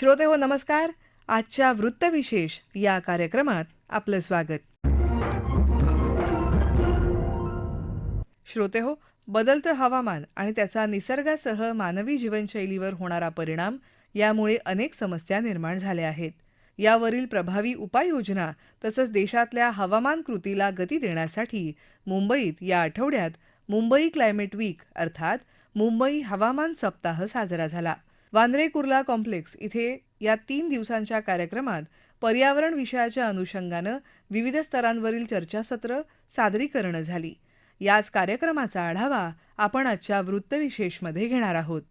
श्रोते हो नमस्कार. आजच्या वृत्तविशेष या कार्यक्रमात आपलं स्वागत. श्रोते हो, बदलतं हवामान आणि त्याचा निसर्गासह मानवी जीवनशैलीवर होणारा परिणाम यामुळे अनेक समस्या निर्माण झाल्या आहेत. यावरील प्रभावी उपाययोजना तसंच देशातल्या हवामान कृतीला गती देण्यासाठी मुंबईत या आठवड्यात मुंबई क्लायमेट वीक अर्थात मुंबई हवामान सप्ताह साजरा झाला. वांद्रे कुर्ला कॉम्प्लेक्स इथे या 3 दिवसांच्या कार्यक्रमात पर्यावरण विषयाच्या अनुषंगानं विविध स्तरांवरील चर्चासत्र सादरीकरणं झाली. याच कार्यक्रमाचा आढावा आपण आजच्या वृत्तविशेषमध्ये घेणार आहोत.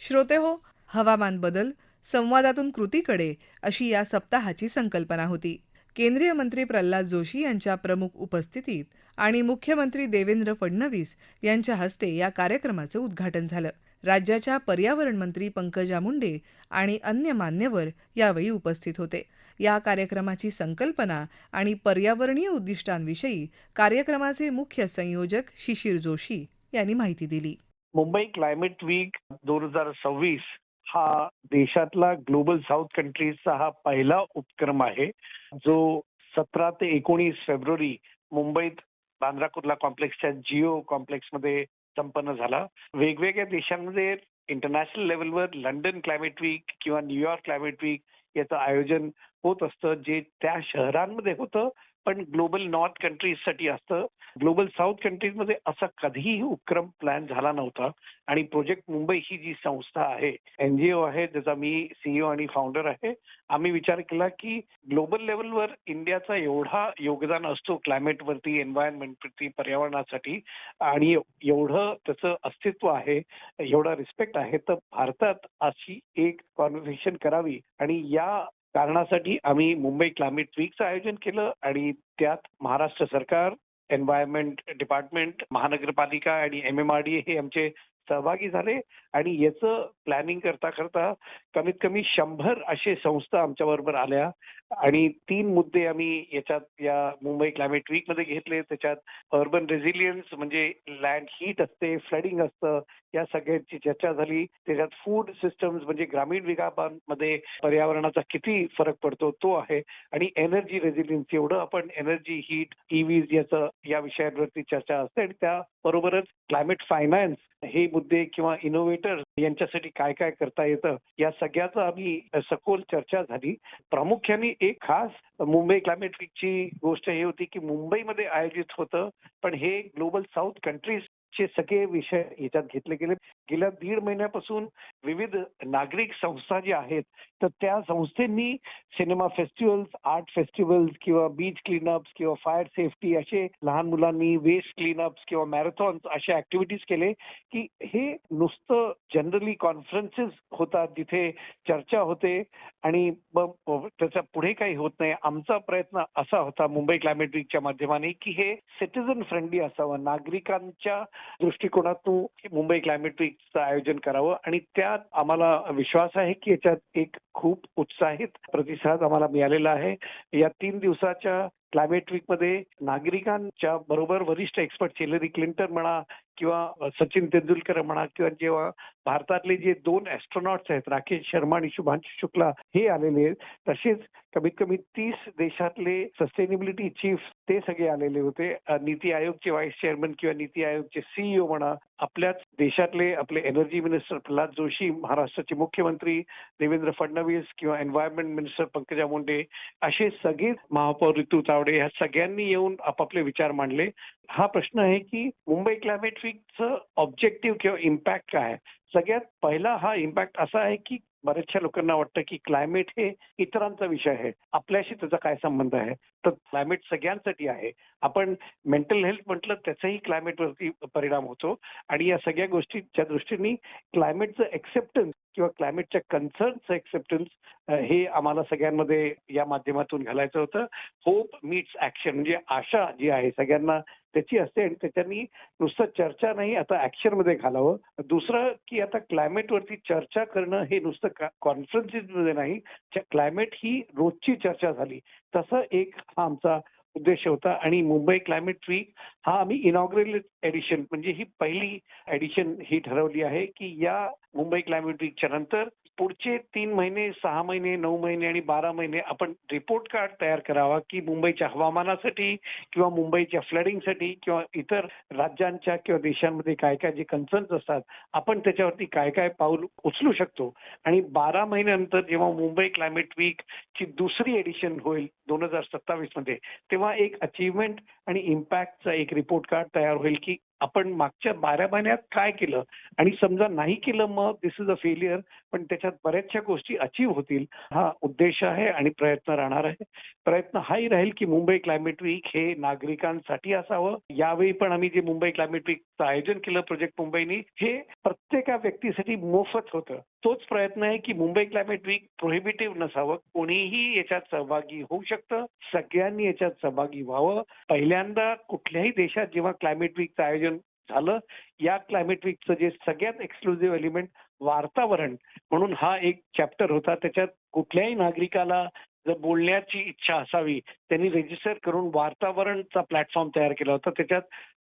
श्रोते हो, हवामान बदल संवादातून कृतीकडे अशी या सप्ताहाची संकल्पना होती. केंद्रीय मंत्री प्रल्हाद जोशी यांच्या प्रमुख उपस्थितीत आणि मुख्यमंत्री देवेंद्र फडणवीस यांच्या हस्ते या कार्यक्रमाचं उद्घाटन झालं. राज्याच्या पर्यावरण मंत्री पंकजा मुंडे आणि अन्य मान्यवर यावेळी उपस्थित होते. या कार्यक्रमाची संकल्पना आणि पर्यावरणीय उद्दिष्टांविषयी कार्यक्रमाचे मुख्य संयोजक शिशिर जोशी यांनी माहिती दिली. मुंबई क्लायमेट वीक 2026 हा देशातला ग्लोबल साऊथ कंट्रीजचा हा पहिला उपक्रम आहे, जो 17 ते 19 फेब्रुवारी मुंबईत बांद्रा कुर्ला कॉम्प्लेक्सच्या जिओ कॉम्प्लेक्समध्ये संपन्न झाला. वेगवेगळ्या देशांमध्ये इंटरनॅशनल लेवलवर लंडन क्लायमेट वीक किंवा न्यूयॉर्क क्लायमेट वीक याचं आयोजन होत असतं, जे त्या शहरांमध्ये होतं, पण ग्लोबल नॉर्थ कंट्रीजसाठी असतं. ग्लोबल साऊथ कंट्रीजमध्ये असा कधीही उपक्रम प्लॅन झाला नव्हता आणि प्रोजेक्ट मुंबई ही जी संस्था आहे, एनजीओ आहे, ज्याचा मी सीईओ आणि फाउंडर आहे. आम्ही विचार केला की ग्लोबल लेवलवर इंडियाचा एवढा योगदान असतो क्लायमेटवरती, एन्व्हायरमेंटवरती, पर्यावरणासाठी, आणि एवढं त्याचं अस्तित्व आहे, एवढा रिस्पेक्ट आहे, तर भारतात अशी एक कॉन्व्हर्सेशन करावी आणि या कारणासाठी आम्ही मुंबई क्लायमेट वीकचं आयोजन केलं आणि त्यात महाराष्ट्र सरकार, एन्व्हायरमेंट डिपार्टमेंट, महानगरपालिका आणि MMRDA हे आमचे सहभागी झाले आणि याचं प्लॅनिंग करता करता कमीत कमी 100 असे संस्था आमच्याबरोबर आल्या आणि 3 मुद्दे आम्ही या मुंबई क्लायमेट वीक मध्ये घेतले. त्याच्यात अर्बन रेझिलियन्स म्हणजे लँड हीट असते, फ्लडिंग असतं, या सगळ्यांची चर्चा झाली. त्याच्यात फूड सिस्टम्स म्हणजे ग्रामीण विकासामध्ये पर्यावरणाचा किती फरक पडतो तो आहे, आणि एनर्जी रेझिलियन्स, एवढं आपण एनर्जी, हीट, EVs या विषयांवरती चर्चा असते, आणि त्याबरोबरच क्लायमेट फायनान्स हे मुद्दे किंवा इनोव्हेटर्स यांच्यासाठी काय काय करता येतं, या सगळ्याचं आम्ही सखोल चर्चा झाली. प्रामुख्याने एक खास मुंबई क्लायमेट वीकची गोष्ट ही होती की मुंबईमध्ये आयोजित होतं, पण हे ग्लोबल साऊथ कंट्रीज चे सगळे विषय याच्यात घेतले गेले. गेल्या 1.5 महिन्यापासून विविध नागरिक संस्था ज्या आहेत, तर त्या संस्थांनी सिनेमा फेस्टिवल्स, आर्ट फेस्टिवल्स किंवा बीच क्लीनअप्स किंवा फायर सेफ्टी असे लहान मुलांनी वेस्ट क्लीनअप्स किंवा मॅरेथॉन्स अशा ऍक्टिव्हिटीज केले की हे नुसतं जनरली कॉन्फरन्सेस होतात जिथे चर्चा होते आणि मग त्याच्या पुढे काही होत नाही. आमचा प्रयत्न असा होता मुंबई क्लायमेट वीकच्या माध्यमाने की हे सिटीजन फ्रेंडली असावं, नागरिकांच्या दृष्टिकोनातून मुंबई क्लायमेट वीकचं आयोजन करावं, आणि त्यात आम्हाला विश्वास आहे की याच्यात एक खूप उत्साहित प्रतिसाद आम्हाला मिळालेला आहे. या 3 दिवसाच्या क्लायमेट वीक मध्ये नागरिकांच्या बरोबर वरिष्ठ एक्सपर्ट हिलरी क्लिंटन म्हणा किंवा सचिन तेंडुलकर म्हणा किंवा जेव्हा भारतातले जे 2 ॲस्ट्रॉनॉट्स आहेत, राकेश शर्मा आणि शुभांशु शुक्ला, हे आलेले आहेत. तसेच कमीत कमी 30 देशातले सस्टेनेबिलिटी चीफ ते सगळे आलेले होते. नीती आयोगचे व्हाईस चेअरमन किंवा नीती आयोगचे सीईओ म्हणा, आपल्याच देशातले आपले एनर्जी मिनिस्टर प्रल्हाद जोशी, महाराष्ट्राचे मुख्यमंत्री देवेंद्र फडणवीस किंवा एन्व्हायरमेंट मिनिस्टर पंकजा मुंडे, असे सगळे, महापौर ऋतू तावडे, ह्या सगळ्यांनी येऊन आपापले विचार मांडले. हा प्रश्न आहे की मुंबई क्लायमेट वीकचं ऑब्जेक्टिव्ह किंवा इम्पॅक्ट काय आहे. सगळ्यात पहिला हा इम्पॅक्ट असा आहे की बऱ्याचशा लोकांना वाटतं की क्लायमेट हे इतरांचा विषय आहे, आपल्याशी त्याचा काय संबंध आहे. तर क्लायमेट सगळ्यांसाठी आहे. आपण मेंटल हेल्थ म्हटलं त्याचाही क्लायमेटवरती परिणाम होतो, आणि या सगळ्या गोष्टींच्या दृष्टीने क्लायमेटचं एक्सेप्टन्स किंवा क्लायमेटच्या कन्सर्नचं एक्सेप्टन्स हे आम्हाला सगळ्यांमध्ये या माध्यमातून घालायचं होतं. होप मीट्स ऍक्शन म्हणजे आशा जी आहे सगळ्यांना त्याची असते, आणि त्याच्यानी नुसतं चर्चा नाही, आता ऍक्शन मध्ये घालावं. दुसरं की आता क्लायमेटवरती चर्चा करणं हे नुसतं कॉन्फरन्सेसमध्ये नाही, क्लायमेट ही रोजची चर्चा झाली, तसं एक हा आमचा उद्देश होता आणि मुंबई क्लायमेट वीक हा आम्ही इनॉग्रेल एडिशन म्हणजे ही पहिली एडिशन ही ठरवली आहे की या मुंबई क्लायमेट वीकच्या नंतर पुढचे 3 महिने, 6 महिने, 9 महिने आणि 12 महिने आपण रिपोर्ट कार्ड तयार करावा की मुंबईच्या हवामानासाठी किंवा मुंबईच्या फ्लडिंगसाठी किंवा इतर राज्यांच्या किंवा देशांमध्ये काय काय जे कन्सर्न्स असतात आपण त्याच्यावरती काय काय पाऊल उचलू शकतो आणि 12 महिन्यानंतर जेव्हा मुंबई क्लायमेट वीक ची दुसरी एडिशन होईल 2027 मध्ये तेव्हा एक अचीवमेंट आणि इम्पॅक्टचा एक रिपोर्ट कार्ड तयार होईल की आपण मागच्या 12 महिन्यात काय केलं आणि समजा नाही केलं मग दिस इज अ फेलियर पण त्याच्यात बऱ्याचशा गोष्टी अचीव्ह होतील हा उद्देश आहे आणि प्रयत्न राहणार आहे. प्रयत्न हाही राहील की मुंबई क्लायमेट वीक हे नागरिकांसाठी असावं. यावेळी पण आम्ही जे मुंबई क्लायमेट वीकचं आयोजन केलं प्रोजेक्ट मुंबईनी हे प्रत्येका व्यक्तीसाठी मोफत होतं. तोच प्रयत्न आहे की मुंबई क्लायमेट वीक प्रोहिबिटिव्ह नसावं. कोणीही याच्यात सहभागी होऊ शकतं. सगळ्यांनी याच्यात सहभागी व्हावं. पहिल्यांदा कुठल्याही देशात जेव्हा क्लायमेट वीकचं आयोजन झालं या क्लायमेट वीकचं जे सगळ्यात एक्सक्लुझिव्ह एलिमेंट वार्तावरण म्हणून हा एक चॅप्टर होता. त्याच्यात कुठल्याही नागरिकाला जर बोलण्याची इच्छा असावी त्यांनी रजिस्टर करून वार्तावरणचा प्लॅटफॉर्म तयार केला होता. त्याच्यात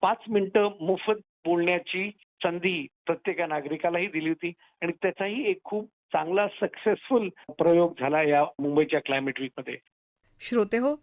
5 मिनिटं मोफत बोलण्याची संधी प्रत्येका नागरिकालाही दिली होती आणि त्याचाही एक खूप चांगला सक्सेसफुल प्रयोग झाला या मुंबईच्या क्लायमेट वीकमध्ये. श्रोतेहो,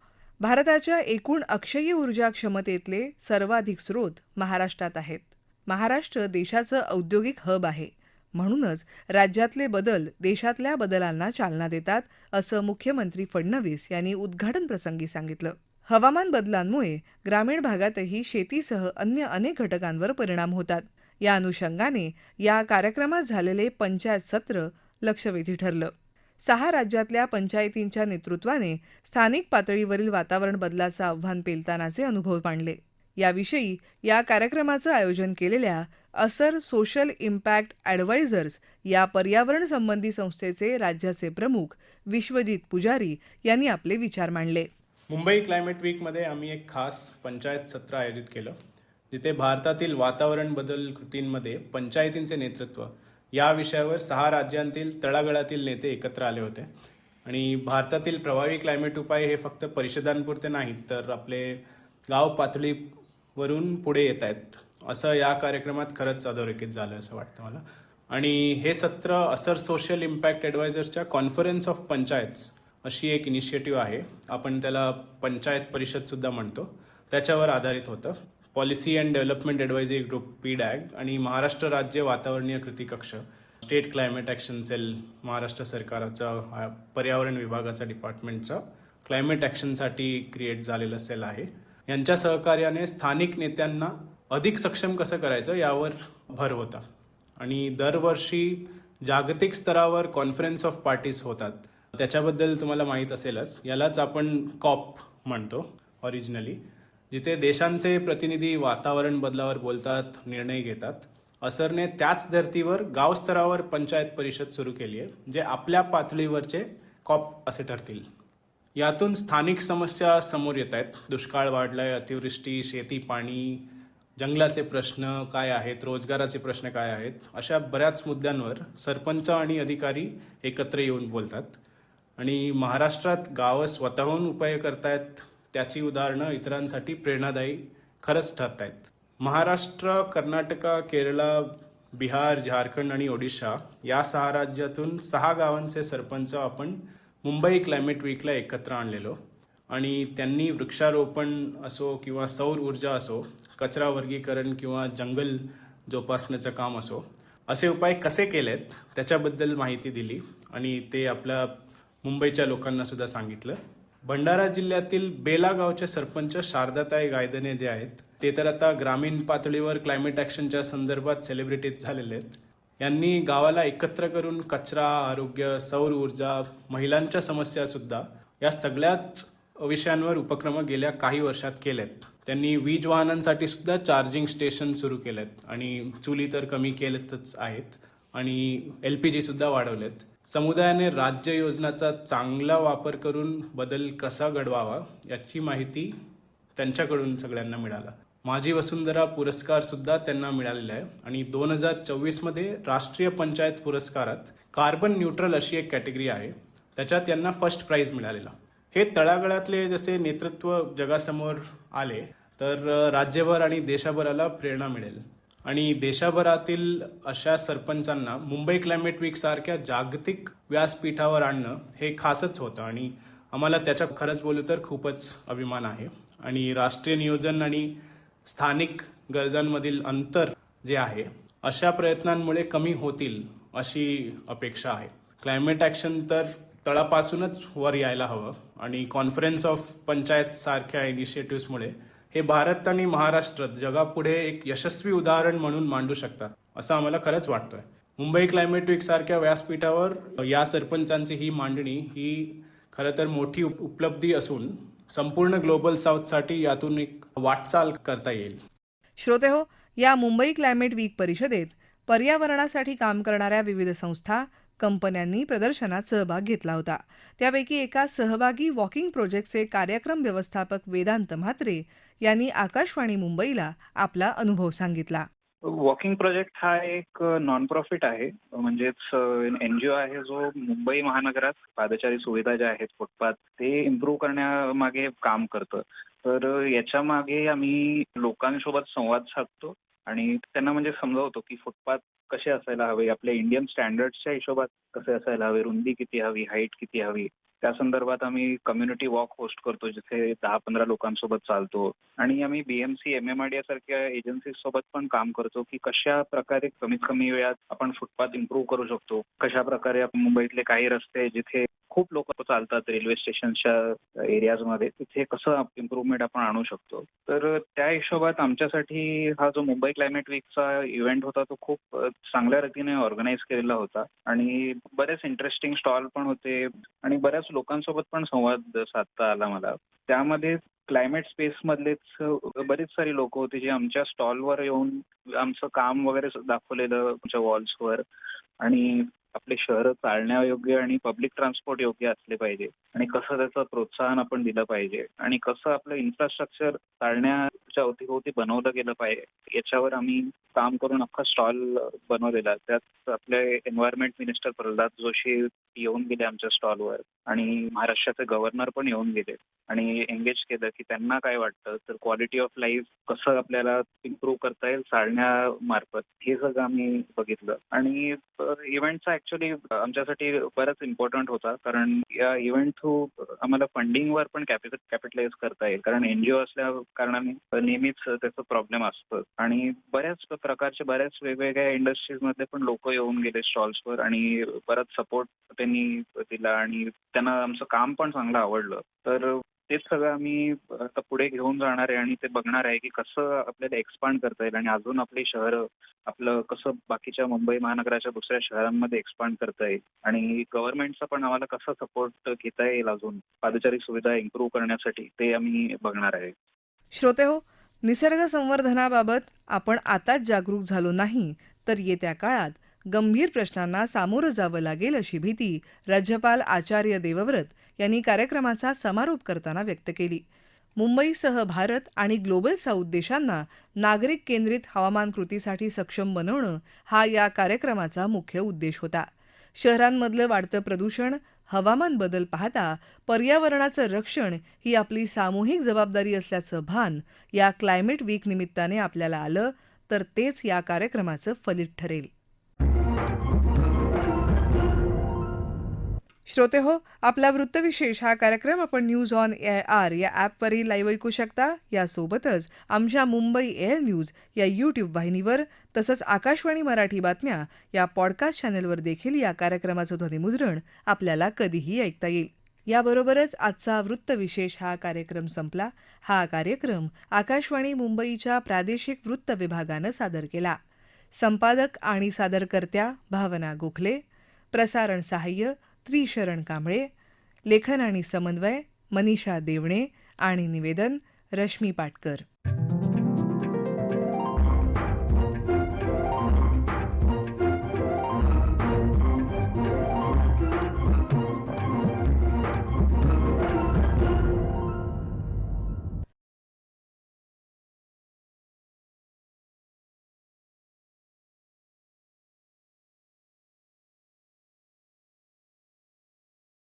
भारताच्या एकूण अक्षय्य ऊर्जा क्षमतेतले सर्वाधिक स्रोत महाराष्ट्रात आहेत. महाराष्ट्र देशाचं औद्योगिक हब आहे. म्हणूनच राज्यातले बदल देशातल्या बदलांना चालना देतात, असं मुख्यमंत्री फडणवीस यांनी उद्घाटन प्रसंगी सांगितलं. हवामान बदलांमुळे ग्रामीण भागातही शेतीसह अन्य अनेक घटकांवर परिणाम होतात. या अनुषंगाने या कार्यक्रमात झालेले पंचायत सत्र लक्षवेधी ठरलं. 6 राज्यातल्या पंचायतींच्या नेतृत्वाने स्थानिक पातळीवरील वातावरण बदलाचं आव्हान पेलतानाचे अनुभव मांडले. याविषयी या कार्यक्रमाचं आयोजन केलेल्या असर सोशल इम्पॅक्ट ॲडवायझर्स या पर्यावरण संबंधी संस्थेचे राज्याचे प्रमुख विश्वजित पुजारी यांनी आपले विचार मांडले. मुंबई क्लायमेट वीकमध्ये आम्ही एक खास पंचायत सत्र आयोजित केलं, जिथे भारतातील वातावरण बदल कृतींमध्ये पंचायतींचे नेतृत्व या विषयावर 6 राज्यांतील तळागाळातील नेते एकत्र आले होते. आणि भारतातील प्रभावी क्लायमेट उपाय हे फक्त परिषदांपुरते नाहीत, तर आपले गाव पातळीवरून पुढे येत आहेत, असं या कार्यक्रमात खरंच अधोरेखित झालं असं वाटतं मला. आणि हे सत्र असर सोशल इम्पॅक्ट ॲडवायझर्सच्या कॉन्फरन्स ऑफ पंचायत्स अशी एक इनिशिएटिव्ह आहे, आपण त्याला पंचायत परिषदसुद्धा म्हणतो, त्याच्यावर आधारित होतं. Policy and development advisory group PDAG आणि महाराष्ट्र राज्य वातावरणीय कृती कक्ष, state climate action cell, Maharashtra सरकारचा पर्यावरण विभागाचा डिपार्टमेंटचा क्लायमेट ॲक्शनसाठी क्रिएट झालेलं सेल आहे. यांच्या सहकार्याने स्थानिक नेत्यांना अधिक सक्षम कसं करायचं यावर भर होता. आणि दरवर्षी जागतिक स्तरावर कॉन्फरन्स ऑफ पार्टीज होतात, त्याच्याबद्दल तुम्हाला माहीत असेलच. यालाच आपण कॉप म्हणतो ओरिजिनली, जिथे देशांचे प्रतिनिधी वातावरण बदलावर बोलतात, निर्णय घेतात. असरने त्याच धर्तीवर गाव स्तरावर पंचायत परिषद सुरू केली आहे, जे आपल्या पातळीवरचे कॉप असे ठरतील. यातून स्थानिक समस्या समोर येत आहेत. दुष्काळ वाढलाय, अतिवृष्टी, शेती, पाणी, जंगलाचे प्रश्न काय आहेत, रोजगाराचे प्रश्न काय आहेत, अशा बऱ्याच मुद्द्यांवर सरपंच आणि अधिकारी एकत्र येऊन बोलतात. आणि महाराष्ट्रात गावं स्वतःहून उपाय करतायत, त्याची उदाहरणं इतरांसाठी प्रेरणादायी खरंच ठरत आहेत. महाराष्ट्र, कर्नाटक, केरळ, बिहार, झारखंड आणि ओडिशा या 6 राज्यातून 6 गावांचे सरपंच आपण मुंबई क्लायमेट वीकला एकत्र आणलेलो. आणि त्यांनी वृक्षारोपण असो किंवा सौर ऊर्जा असो, कचरा वर्गीकरण किंवा जंगल जोपासण्याचं काम असो, असे उपाय कसे केलेत त्याच्याबद्दल माहिती दिली आणि ते आपल्या मुंबईच्या लोकांना सुद्धा सांगितलं. भंडारा जिल्ह्यातील बेला गावचे सरपंच शारदाताई गायदने जे आहेत, ते तर आता ग्रामीण पातळीवर क्लायमेट ॲक्शनच्या संदर्भात सेलिब्रिटीज झालेले आहेत. यांनी गावाला एकत्र करून कचरा, आरोग्य, सौर ऊर्जा, महिलांच्या समस्यासुद्धा या सगळ्याच विषयांवर उपक्रम गेल्या काही वर्षात केलेत. त्यांनी वीज वाहनांसाठी सुद्धा चार्जिंग स्टेशन सुरू केलेत आणि चुली तर कमी केलेतच आहेत आणि LPG सुद्धा वाढवलेत. समुदायाने राज्य योजनाचा चांगला वापर करून बदल कसा घडवावा याची माहिती त्यांच्याकडून सगळ्यांना मिळाला. माझी वसुंधरा पुरस्कार सुद्धा त्यांना मिळालेला आहे. आणि 2024मध्ये राष्ट्रीय पंचायत पुरस्कारात कार्बन न्यूट्रल अशी एक कॅटेगरी आहे, त्याच्यात यांना फर्स्ट प्राइज मिळालेला. हे तळागाळातले जसे नेतृत्व जगासमोर आले तर राज्यभर आणि देशाभराला प्रेरणा मिळेल आणि देशाभरातील अशा सरपंचांना मुंबई क्लायमेट वीक सारख्या जागतिक व्यासपीठावर आणणं हे खासच होतं आणि आम्हाला त्याच्या खरंच बोलू तर खूपच अभिमान आहे आणि राष्ट्रीय नियोजन आणि स्थानिक गरजांमधील अंतर जे आहे अशा प्रयत्नांमुळे कमी होतील अशी अपेक्षा आहे. क्लायमेट ॲक्शन तर तळापासूनच वर यायला हवं आणि कॉन्फरन्स ऑफ पंचायत सारख्या इनिशिएटिव्समुळे हे भारत आणि महाराष्ट्र जगापुढे एक यशस्वी उदाहरण म्हणून मांडू शकतात असं आम्हाला खरंच वाटतंय. मुंबई क्लायमेट वीक सारख्या व्यासपीठावर या सरपंचांची ही मांडणी ही खरं तर मोठी उपलब्धी असून संपूर्ण ग्लोबल साऊथसाठी यातून एक वाटचाल करता येईल. श्रोतेहो, या मुंबई क्लायमेट वीक परिषदेत पर्यावरणासाठी काम करणाऱ्या विविध संस्था, कंपन्यांनी प्रदर्शनात सहभाग घेतला होता. त्यापैकी एका सहभागी वॉकिंग प्रोजेक्टचे कार्यक्रम व्यवस्थापक वेदांत म्हात्रे यांनी आकाशवाणी मुंबईला आपला अनुभव सांगितला. वॉकिंग प्रोजेक्ट हा एक नॉन प्रॉफिट आहे, म्हणजेच एनजीओ आहे जो मुंबई महानगरात पादचारी सुविधा ज्या आहेत फुटपाथ ते इम्प्रूव्ह करण्यामागे काम करतं. तर याच्या मागे आम्ही लोकांसोबत संवाद साधतो आणि त्यांना म्हणजे समजावतो की फुटपाथ कसे असायला हवे, आपल्या इंडियन स्टँडर्ड्सच्या हिशोबात कसे असायला हवे, रुंदी किती हवी, हाईट किती हवी. त्या संदर्भात आम्ही कम्युनिटी वॉक होस्ट करतो जिथे 10-15 लोकांसोबत चालतो आणि आम्ही BMC, MMRDA सारख्या एजन्सी सोबत पण काम करतो की कशा प्रकारे कमीत कमी वेळात आपण फुटपाथ इम्प्रूव्ह करू शकतो. कशा प्रकारे आपण मुंबईतले काही रस्ते जिथे खूप लोक चालतात रेल्वे स्टेशनच्या एरियाजमध्ये तिथे कसं इम्प्रूव्हमेंट आपण आणू शकतो. तर त्या हिशोबात आमच्यासाठी हा जो मुंबई क्लायमेट वीकचा इव्हेंट होता तो खूप चांगल्या रीतीने ऑर्गनाईज केलेला होता आणि बरेच इंटरेस्टिंग स्टॉल पण होते आणि बऱ्याच लोकांसोबत पण संवाद साधता आला मला. त्यामध्ये क्लायमेट स्पेसमधलेच बरीच सारी लोक होती जी आमच्या स्टॉलवर येऊन आमचं काम वगैरे दाखवलेलं आमच्या वॉल्सवर आणि आपले शहरं चालण्यायोग्य आणि पब्लिक ट्रान्सपोर्ट योग्य असले पाहिजे आणि कसं त्याचं प्रोत्साहन आपण दिलं पाहिजे आणि कसं आपलं इन्फ्रास्ट्रक्चर चालण्याच्या अवतीभोवती बनवलं गेलं पाहिजे याच्यावर आम्ही काम करून अख्खा स्टॉल बनवलेला. त्यात आपले एन्व्हायरमेंट मिनिस्टर प्रल्हाद जोशी येऊन गेले आमच्या स्टॉलवर आणि महाराष्ट्राचे गव्हर्नर पण येऊन गेले आणि एंगेज केलं की त्यांना काय वाटतं तर क्वालिटी ऑफ लाईफ कसं आपल्याला इम्प्रूव्ह करता येईल चालण्यामार्फत हे सगळं आम्ही बघितलं. आणि इव्हेंटचा ऍक्च्युली आमच्यासाठी बराच इम्पॉर्टंट होता कारण या इव्हेंट थ्रू आम्हाला फंडिंगवर पण कॅपिटलाइज करता येईल कारण एनजीओ असल्या कारणाने नेहमीच त्याचं प्रॉब्लेम असतं आणि बऱ्याच बऱ्याच वेगवेगळ्या इंडस्ट्रीज मधले पण लोक येऊन गेले स्टॉल्सवर आणि बराच सपोर्ट त्यांनी दिला आणि त्यांना आमचं काम पण चांगलं आवडलं. तर तेच सगळं आम्ही आता पुढे घेऊन जाणार आहे आणि ते बघणार आहे की कसं आपल्याला एक्सपांड करता येईल आणि अजून आपली शहरं आपलं कसं बाकीच्या मुंबई महानगराच्या दुसऱ्या शहरांमध्ये एक्सपांड करता येईल आणि गव्हर्नमेंटचा पण आम्हाला कसा सपोर्ट घेता येईल अजून पादचारी सुविधा इम्प्रूव्ह करण्यासाठी ते आम्ही बघणार आहे. श्रोतेहो, निसर्ग संवर्धनाबाबत आपण आताच जागरूक झालो नाही तर येत्या काळात गंभीर प्रश्नांना सामोरं जावं लागेल अशी भीती राज्यपाल आचार्य देवव्रत यांनी कार्यक्रमाचा समारोप करताना व्यक्त केली. मुंबईसह भारत आणि ग्लोबल साऊथ देशांना नागरिक केंद्रित हवामान कृतीसाठी सक्षम बनवणं हा या कार्यक्रमाचा मुख्य उद्देश होता. शहरांमधलं वाढतं प्रदूषण, हवामान बदल पाहता पर्यावरणाचं रक्षण ही आपली सामूहिक जबाबदारी असल्याचं भान या क्लायमेट वीक निमित्ताने आपल्याला आलं तर तेच या कार्यक्रमाचं फलित ठरेल. श्रोतेहो, आपला वृत्तविशेष हा कार्यक्रम आपण न्यूज ऑन एआर या ॲपवरही लाईव्ह ऐकू शकता. यासोबतच आमच्या मुंबई एअर न्यूज या यूट्यूब वाहिनीवर तसंच आकाशवाणी मराठी बातम्या या पॉडकास्ट चॅनेलवर देखील या कार्यक्रमाचं ध्वनिमुद्रण आपल्याला कधीही ऐकता येईल. याबरोबरच आजचा वृत्तविशेष हा कार्यक्रम संपला. हा कार्यक्रम आकाशवाणी मुंबईच्या प्रादेशिक वृत्त विभागानं सादर केला. संपादक आणि सादरकर्त्या भावना गोखले, प्रसारण सहाय्य त्रिशरण कांबळे, लेखन आणि समन्वय मनीषा देवणे आणि निवेदन रश्मी पाटकर.